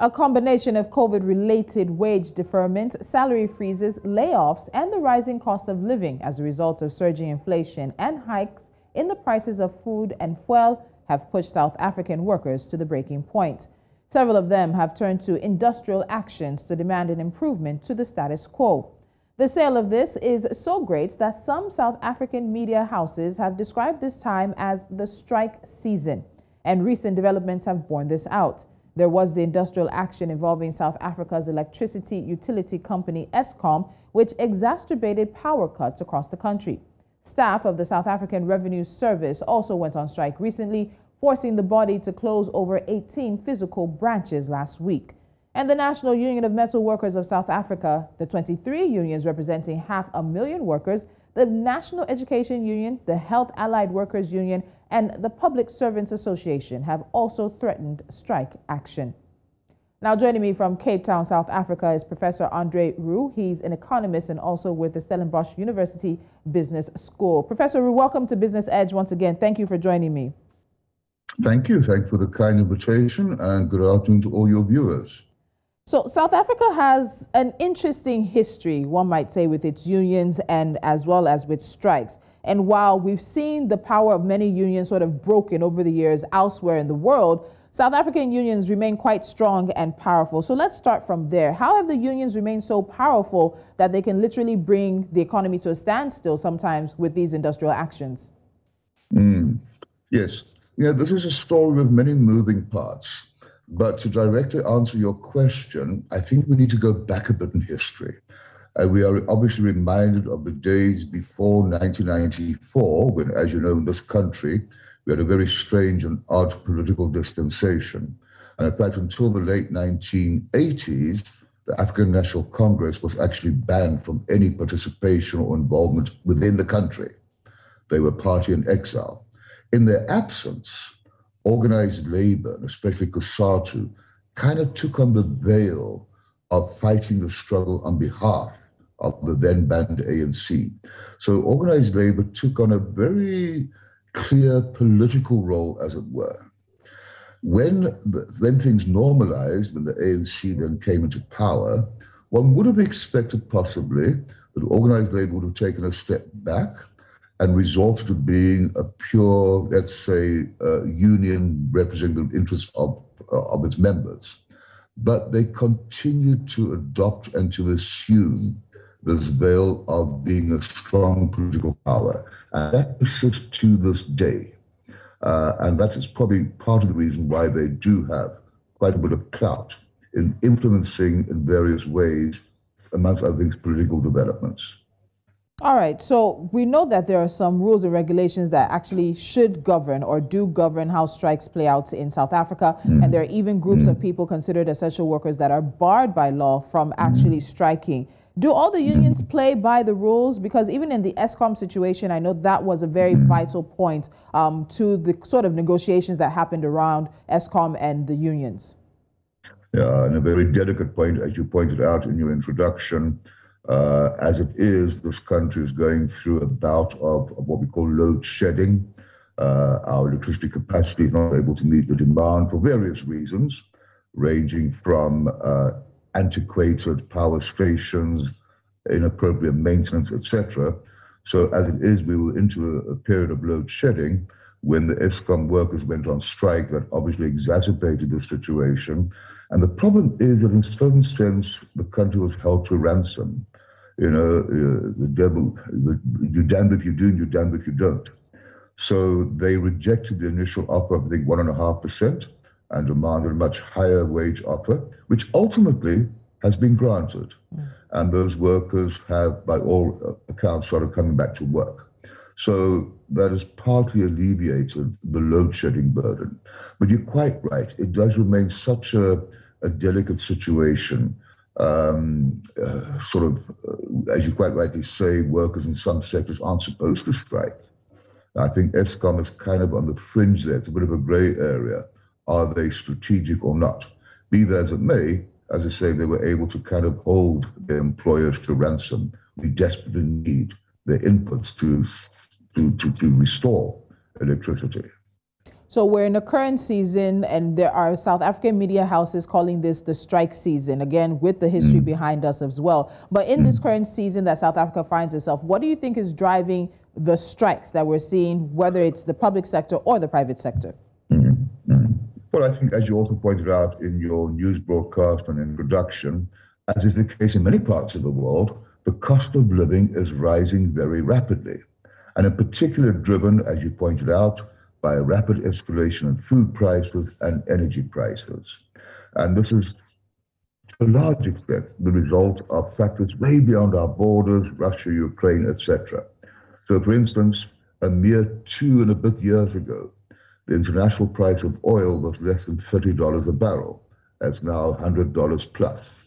A combination of COVID-related wage deferment, salary freezes, layoffs, and the rising cost of living as a result of surging inflation and hikes in the prices of food and fuel have pushed South African workers to the breaking point. Several of them have turned to industrial actions to demand an improvement to the status quo. The sale of this is so great that some South African media houses have described this time as the strike season, and recent developments have borne this out. There was the industrial action involving South Africa's electricity utility company Eskom, which exacerbated power cuts across the country. Staff of the South African Revenue Service also went on strike recently, forcing the body to close over 18 physical branches last week. And the National Union of Metal Workers of South Africa, the 23 unions representing 500,000 workers, the National Education Union, the Health Allied Workers Union, and the Public Servants Association have also threatened strike action. Now joining me from Cape Town, South Africa is Professor Andre Roux. He's an economist and also with the Stellenbosch University Business School. Professor Roux, welcome to Business Edge once again. Thank you for joining me. Thank you. Thank you for the kind invitation, and good afternoon to all your viewers. So South Africa has an interesting history, one might say, with its unions and as well as with strikes. And while we've seen the power of many unions sort of broken over the years elsewhere in the world, South African unions remain quite strong and powerful. So let's start from there. How have the unions remained so powerful that they can literally bring the economy to a standstill sometimes with these industrial actions? Yes. This is a story with many moving parts. But to directly answer your question, I think we need to go back a bit in history. We are obviously reminded of the days before 1994, when, as you know, in this country, we had a very strange and odd political dispensation. And in fact, until the late 1980s, the African National Congress was actually banned from any participation or involvement within the country. They were party in exile. In their absence, organized labor, and especially COSATU, kind of took on the veil of fighting the struggle on behalf of the then banned ANC. So organized labor took on a very clear political role, as it were. When things normalized, when the ANC then came into power, one would have expected possibly that organized labor would have taken a step back and resorted to being a pure, let's say, union representing the interests of its members. But they continued to adopt and to assume this veil of being a strong political power. And that persists to this day. And that is probably part of the reason why they do have quite a bit of clout in influencing in various ways, amongst other things, political developments. All right, so we know that there are some rules and regulations that actually should govern or do govern how strikes play out in South Africa. And there are even groups of people considered essential workers that are barred by law from actually striking. Do all the unions play by the rules? Because even in the Eskom situation, I know that was a very vital point to the sort of negotiations that happened around Eskom and the unions. Yeah, and a very delicate point, as you pointed out in your introduction. As it is, this country is going through a bout of what we call load shedding. Our electricity capacity is not able to meet the demand for various reasons, ranging from antiquated power stations, inappropriate maintenance, etc. So as it is, we were into a period of load shedding when the Eskom workers went on strike. That obviously exacerbated the situation. And the problem is that in a certain sense, the country was held to ransom. You know, the devil, you're damned if you do, and you're damned if you don't. So they rejected the initial offer of, I think, 1.5% and demanded a much higher wage offer, which ultimately has been granted. And those workers have, by all accounts, started coming back to work. So that has partly alleviated the load shedding burden. But you're quite right, it does remain such a delicate situation. As you quite rightly say, workers in some sectors aren't supposed to strike. I think Eskom is kind of on the fringe there. It's a bit of a gray area. Are they strategic or not? Be that as it may, as I say, they were able to kind of hold their employers to ransom. We desperately need their inputs to restore electricity. So we're in the current season, and there are South African media houses calling this the strike season, again, with the history behind us as well. But in this current season that South Africa finds itself, what do you think is driving the strikes that we're seeing, whether it's the public sector or the private sector? Well, I think, as you also pointed out in your news broadcast and introduction, as is the case in many parts of the world, the cost of living is rising very rapidly, and in particular driven, as you pointed out, by a rapid escalation in food prices and energy prices. And this is, to a large extent, the result of factors way beyond our borders, Russia, Ukraine, etc. So, for instance, a mere 2 and a bit years ago, the international price of oil was less than $30 a barrel. That's now $100 plus.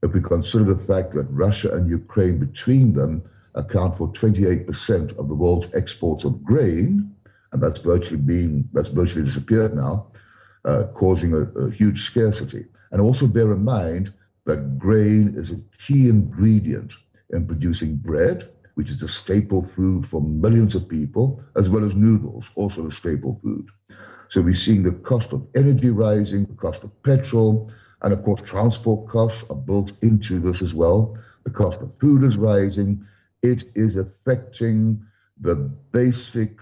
If we consider the fact that Russia and Ukraine between them account for 28% of the world's exports of grain, and that's virtually disappeared now, causing a huge scarcity. And also bear in mind that grain is a key ingredient in producing bread, which is a staple food for millions of people, as well as noodles, also a staple food. So we're seeing the cost of energy rising, the cost of petrol, and of course transport costs are built into this as well. The cost of food is rising. It is affecting the basic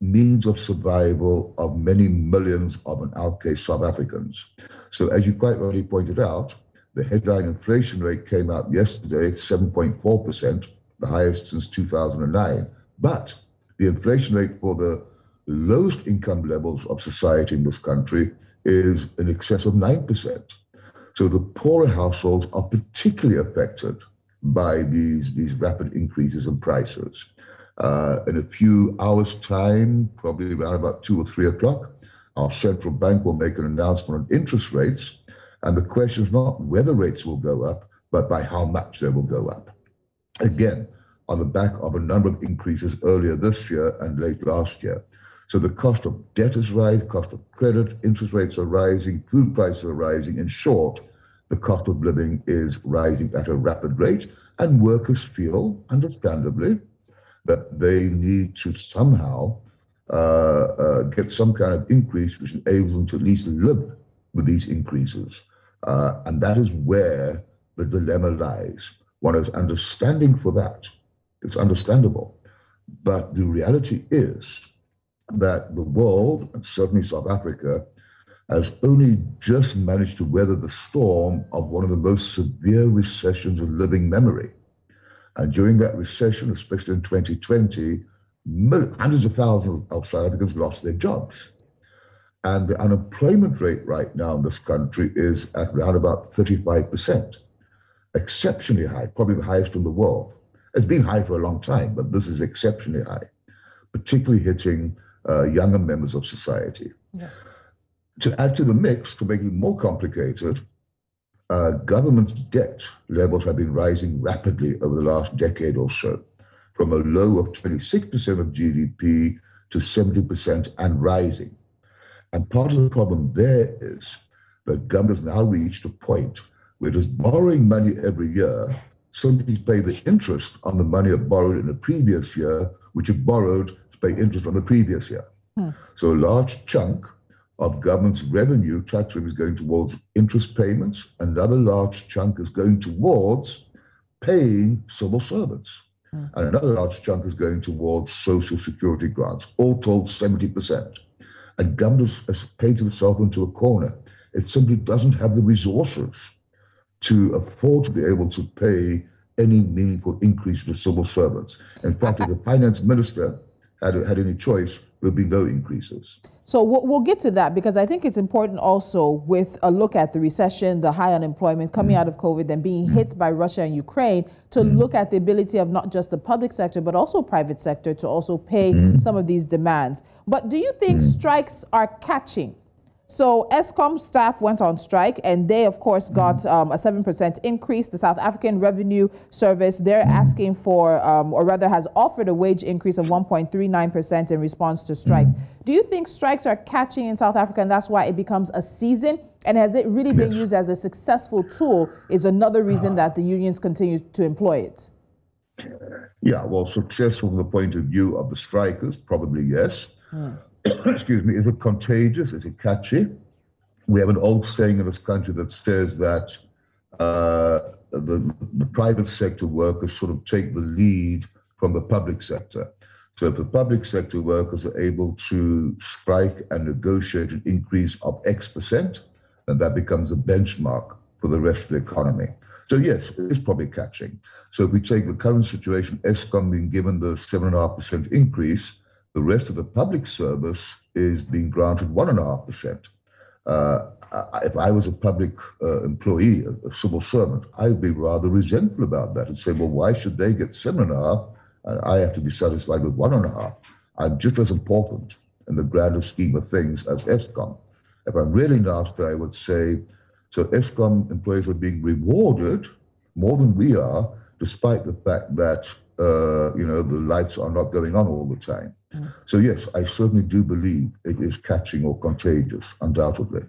means of survival of many millions of, in our case, South Africans. So as you quite rightly pointed out, the headline inflation rate came out yesterday at 7.4%, the highest since 2009. But the inflation rate for the lowest income levels of society in this country is in excess of 9%. So the poorer households are particularly affected by these rapid increases in prices. In a few hours' time, probably around about 2 or 3 o'clock, our central bank will make an announcement on interest rates. And the question is not whether rates will go up, but by how much they will go up. Again, on the back of a number of increases earlier this year and late last year. So the cost of debt is rising, cost of credit, interest rates are rising, food prices are rising. In short, the cost of living is rising at a rapid rate, and workers feel, understandably, that they need to somehow get some kind of increase which enables them to at least live with these increases. And that is where the dilemma lies. One is understanding for that. It's understandable. But the reality is that the world, and certainly South Africa, has only just managed to weather the storm of one of the most severe recessions in living memory. And during that recession, especially in 2020, hundreds of thousands of South Africans lost their jobs. And the unemployment rate right now in this country is at around about 35%. Exceptionally high, probably the highest in the world. It's been high for a long time, but this is exceptionally high, particularly hitting younger members of society. Yeah. To add to the mix, to make it more complicated, government debt levels have been rising rapidly over the last decade or so, from a low of 26% of GDP to 70% and rising. And part of the problem there is that government has now reached a point where it is borrowing money every year simply to pay the interest on the money it borrowed in the previous year, which it borrowed to pay interest on the previous year. So a large chunk of government's revenue, tax revenue, is going towards interest payments. Another large chunk is going towards paying civil servants. And another large chunk is going towards social security grants, all told 70%. And government has painted itself into a corner. It simply doesn't have the resources to afford to be able to pay any meaningful increase to civil servants. In fact, if the finance minister had any choice, there'll be no increases. So we'll get to that, because I think it's important also with a look at the recession, the high unemployment coming out of COVID and being hit by Russia and Ukraine, to look at the ability of not just the public sector, but also private sector to also pay some of these demands. But do you think strikes are catching? So Eskom staff went on strike, and they, of course, got a 7% increase. The South African Revenue Service, they're asking for, or rather has offered a wage increase of 1.39% in response to strikes. Do you think strikes are catching in South Africa, and that's why it becomes a season? And has it really been used as a successful tool is another reason that the unions continue to employ it? Yeah, well, successful from the point of view of the strikers, probably yes. excuse me, is it contagious? Is it catchy? We have an old saying in this country that says that the private sector workers sort of take the lead from the public sector. So if the public sector workers are able to strike and negotiate an increase of X%, then that becomes a benchmark for the rest of the economy. So yes, it is probably catching. So if we take the current situation, Eskom being given the 7.5% increase, the rest of the public service is being granted 1.5%. If I was a public employee, a civil servant, I would be rather resentful about that and say, well, why should they get 7.5 and I have to be satisfied with 1.5? I'm just as important in the grander scheme of things as Eskom. If I'm really nasty, I would say, so Eskom employees are being rewarded more than we are, despite the fact that the lights are not going on all the time. So yes, I certainly do believe it is catching or contagious, undoubtedly.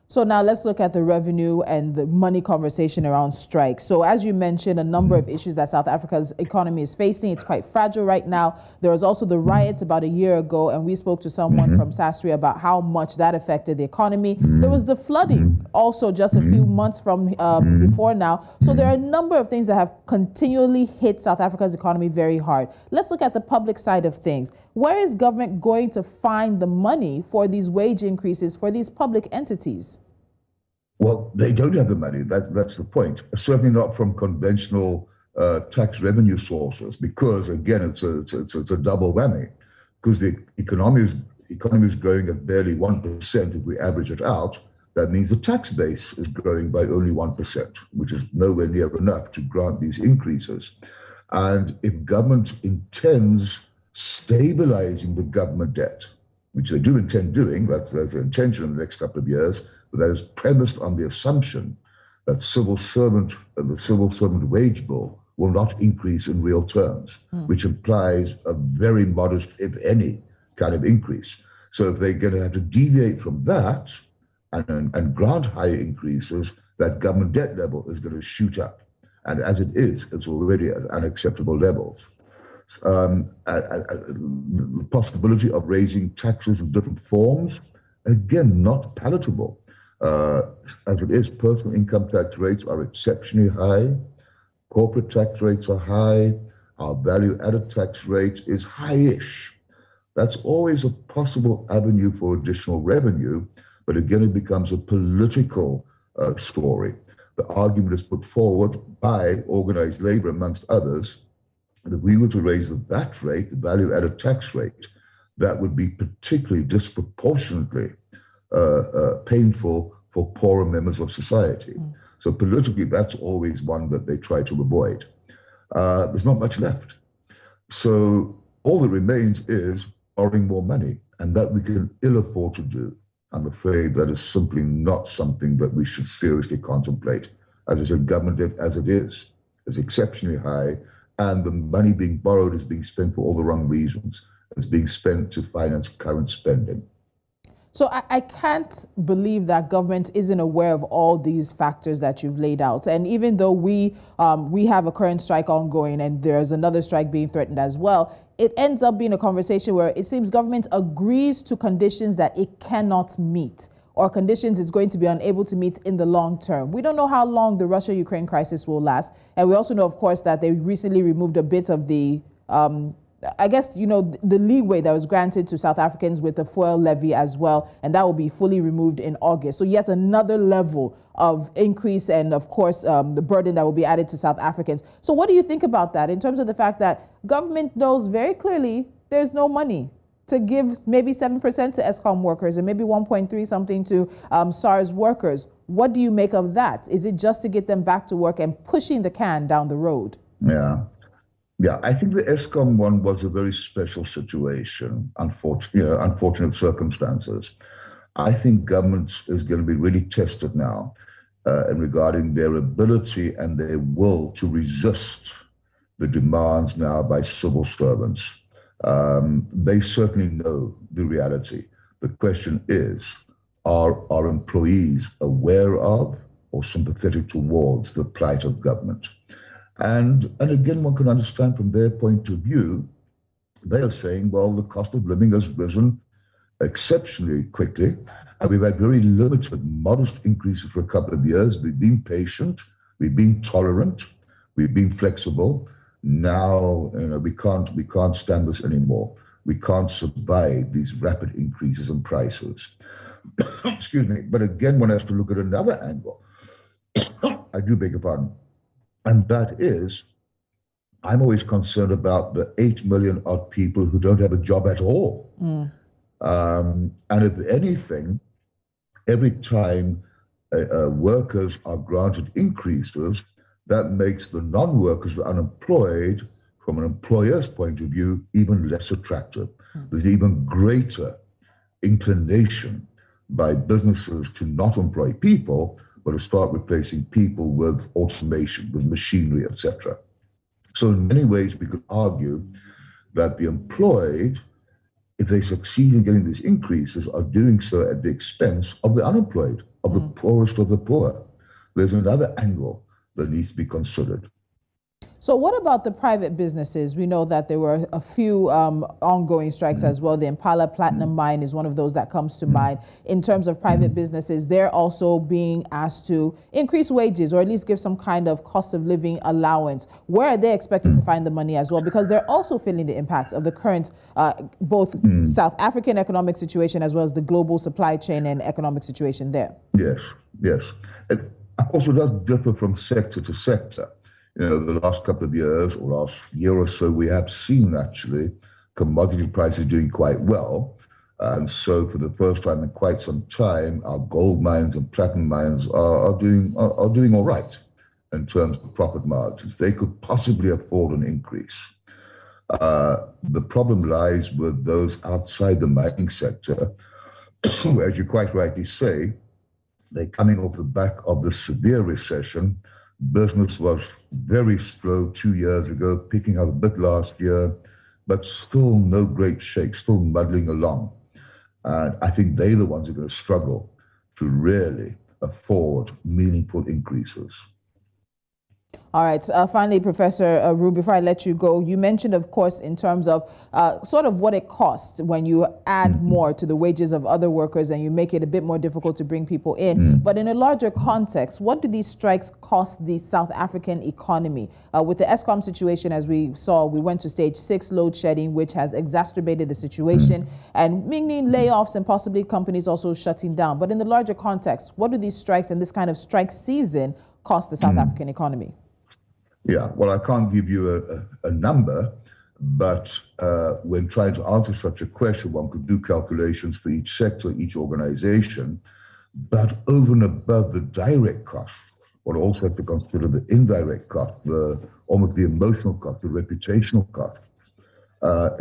So now let's look at the revenue and the money conversation around strikes. So as you mentioned, a number of issues that South Africa's economy is facing. It's quite fragile right now. There was also the riots about a year ago, and we spoke to someone from SASRI about how much that affected the economy. There was the flooding also just a few months from before now. So there are a number of things that have continually hit South Africa's economy very hard. Let's look at the public side of things. Where is government going to find the money for these wage increases for these public entities? Well, they don't have the money. That's the point. Certainly not from conventional tax revenue sources, because again, it's a double whammy. Because the economy is growing at barely 1%. If we average it out, that means the tax base is growing by only 1%, which is nowhere near enough to grant these increases. And if government intends stabilizing the government debt, which they do intend doing, that's their intention in the next couple of years, but that is premised on the assumption that the civil servant wage bill will not increase in real terms, which implies a very modest, if any, kind of increase. So if they're going to have to deviate from that and grant higher increases, that government debt level is going to shoot up. And as it is, it's already at unacceptable levels. The possibility of raising taxes in different forms, again, not palatable. As it is, personal income tax rates are exceptionally high. Corporate tax rates are high. Our value-added tax rate is high-ish. That's always a possible avenue for additional revenue, but again, it becomes a political story. The argument is put forward by organized labor, amongst others, that if we were to raise the VAT rate, the value-added tax rate, that would be particularly disproportionately painful for poorer members of society. So politically, that's always one that they try to avoid. There's not much left. So all that remains is borrowing more money, and that we can ill afford to do. I'm afraid that is simply not something that we should seriously contemplate. As I said, government debt as it is exceptionally high, and the money being borrowed is being spent for all the wrong reasons. It's being spent to finance current spending. So I can't believe that government isn't aware of all these factors that you've laid out. And even though we have a current strike ongoing and there's another strike being threatened as well, it ends up being a conversation where it seems government agrees to conditions that it cannot meet, or conditions it's going to be unable to meet in the long term. We don't know how long the Russia-Ukraine crisis will last. And we also know, of course, that they recently removed a bit of the I guess, the leeway that was granted to South Africans with the fuel levy as well, and that will be fully removed in August. So yet another level of increase and, of course, the burden that will be added to South Africans. So what do you think about that in terms of the fact that government knows very clearly there's no money to give maybe 7% to Eskom workers and maybe 1.3 something to SARS workers? What do you make of that? Is it just to get them back to work and pushing the can down the road? Yeah, I think the Eskom one was a very special situation, unfortunate circumstances. I think government is going to be really tested now regarding their ability and their will to resist the demands now by civil servants. They certainly know the reality. The question is, are our employees aware of or sympathetic towards the plight of government? And again, one can understand from their point of view, they are saying, well, the cost of living has risen exceptionally quickly, and we've had very limited, modest increases for a couple of years. We've been patient, we've been tolerant, we've been flexible. Now, we can't stand this anymore. We can't survive these rapid increases in prices. Excuse me. But again, one has to look at another angle. I do beg your pardon. And that is, I'm always concerned about the 8 million odd people who don't have a job at all. And if anything, every time workers are granted increases, that makes the non-workers, the unemployed, from an employer's point of view, even less attractive. There's an even greater inclination by businesses to not employ people, but to start replacing people with automation, with machinery, etc. So in many ways, we could argue that the employed, if they succeed in getting these increases, are doing so at the expense of the unemployed, of the poorest of the poor. There's another angle that needs to be considered. So what about the private businesses? We know that there were a few ongoing strikes as well. The Impala Platinum Mine is one of those that comes to mind. In terms of private businesses, they're also being asked to increase wages or at least give some kind of cost of living allowance. Where are they expected to find the money as well? Because they're also feeling the impacts of the current both South African economic situation as well as the global supply chain and economic situation there. Yes, yes. It also does differ from sector to sector. The last couple of years or last year or so, we have seen actually commodity prices doing quite well. And so for the first time in quite some time, our gold mines and platinum mines are doing all right in terms of profit margins. They could possibly afford an increase. The problem lies with those outside the mining sector, where, as you quite rightly say, they're coming off the back of the severe recession. Business was very slow 2 years ago, picking up a bit last year, but still no great shake, still muddling along. And I think they're the ones who are going to struggle to really afford meaningful increases. All right. Finally, Professor Roux, before I let you go, you mentioned, of course, in terms of sort of what it costs when you add more to the wages of other workers and you make it a bit more difficult to bring people in. But in a larger context, what do these strikes cost the South African economy? With the Eskom situation, as we saw, we went to stage 6 load shedding, which has exacerbated the situation, and meaning layoffs and possibly companies also shutting down. But in the larger context, what do these strikes and this kind of strike season cost the South African economy? Yeah, well, I can't give you a number, but when trying to answer such a question, one could do calculations for each sector, each organization. But over and above the direct costs, one also has to consider the indirect cost, almost the emotional cost, the reputational cost.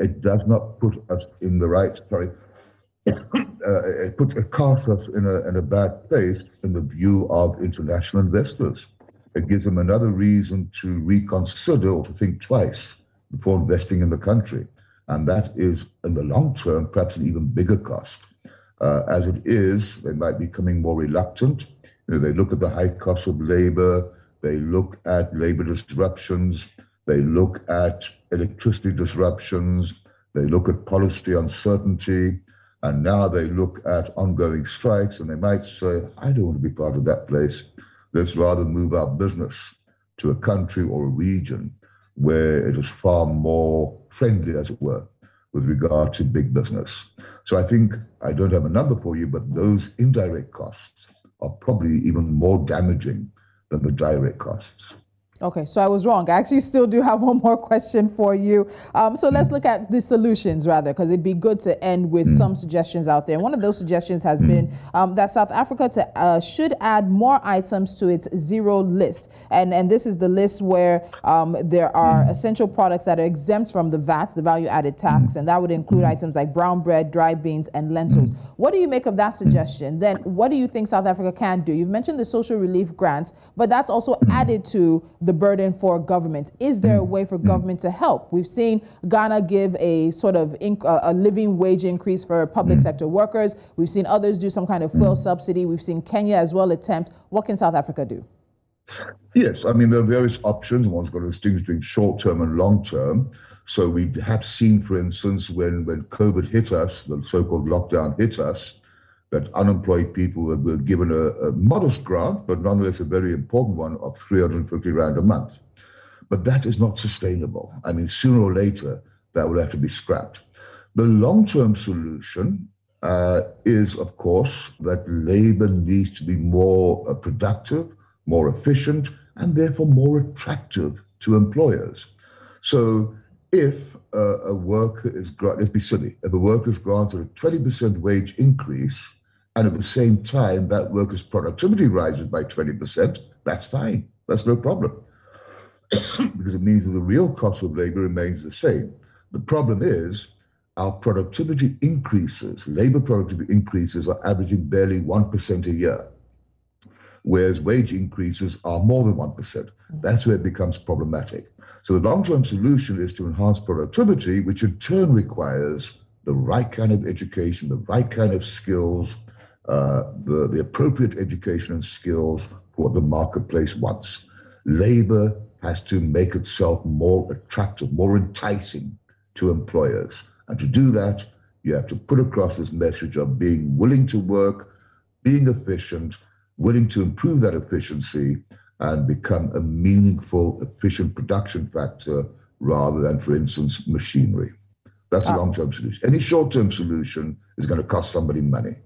It does not put us in the right, it casts us in a bad place in the view of international investors. It gives them another reason to reconsider or to think twice before investing in the country. And that is, in the long term, perhaps an even bigger cost. As it is, they might be becoming more reluctant. They look at the high cost of labor, they look at labor disruptions, they look at electricity disruptions, they look at policy uncertainty, and now they look at ongoing strikes, and they might say, I don't want to be part of that place. Let's rather move our business to a country or a region where it is far more friendly, as it were, with regard to big business. So I think, I don't have a number for you, but those indirect costs are probably even more damaging than the direct costs. Okay, so I was wrong. I actually still do have one more question for you. So let's look at the solutions rather, because it'd be good to end with some suggestions out there. And one of those suggestions has been that South Africa should add more items to its zero list. And this is the list where there are essential products that are exempt from the VAT, the value added tax, and that would include items like brown bread, dry beans, and lentils. What do you make of that suggestion? Then what do you think South Africa can do? You've mentioned the social relief grants, but that's also added to the burden for government. Is there a way for government to help? We've seen Ghana give a sort of a living wage increase for public sector workers. We've seen others do some kind of fuel subsidy. We've seen Kenya as well attempt. What can South Africa do? Yes, I mean, there are various options. One's got to distinguish between short-term and long-term. So we have seen, for instance, when COVID hit us, the so-called lockdown hit us, that unemployed people were given a modest grant, but nonetheless a very important one of 350 Rand a month. But that is not sustainable. I mean, sooner or later, that will have to be scrapped. The long-term solution is, of course, that labor needs to be more productive, more efficient, and therefore more attractive to employers. So if a worker is granted, let's be silly, if a worker is granted a 20% wage increase, and at the same time that worker's productivity rises by 20%, that's fine. That's no problem. Because it means that the real cost of labor remains the same. The problem is our productivity increases, labor productivity increases are averaging barely 1% a year, whereas wage increases are more than 1%. That's where it becomes problematic. So the long-term solution is to enhance productivity, which in turn requires the right kind of education, the right kind of skills, the appropriate education and skills for what the marketplace wants. Labor has to make itself more attractive, more enticing to employers. And to do that, you have to put across this message of being willing to work, being efficient, willing to improve that efficiency and become a meaningful, efficient production factor rather than, for instance, machinery. That's a long-term solution. Any short-term solution is going to cost somebody money.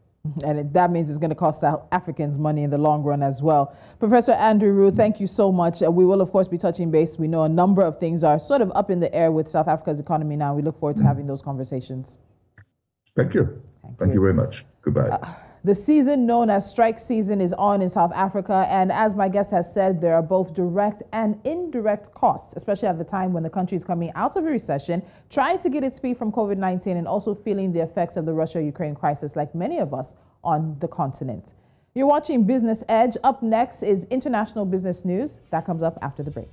And that means it's going to cost South Africans money in the long run as well. Professor Andre Roux, thank you so much. We will, of course, be touching base. We know a number of things are sort of up in the air with South Africa's economy now. We look forward to having those conversations. Thank you. Thank you very much. Goodbye. The season known as strike season is on in South Africa, and as my guest has said, there are both direct and indirect costs, especially at the time when the country is coming out of a recession, trying to get its feet from COVID-19 and also feeling the effects of the Russia-Ukraine crisis like many of us on the continent. You're watching Business Edge. Up next is international business news. That comes up after the break.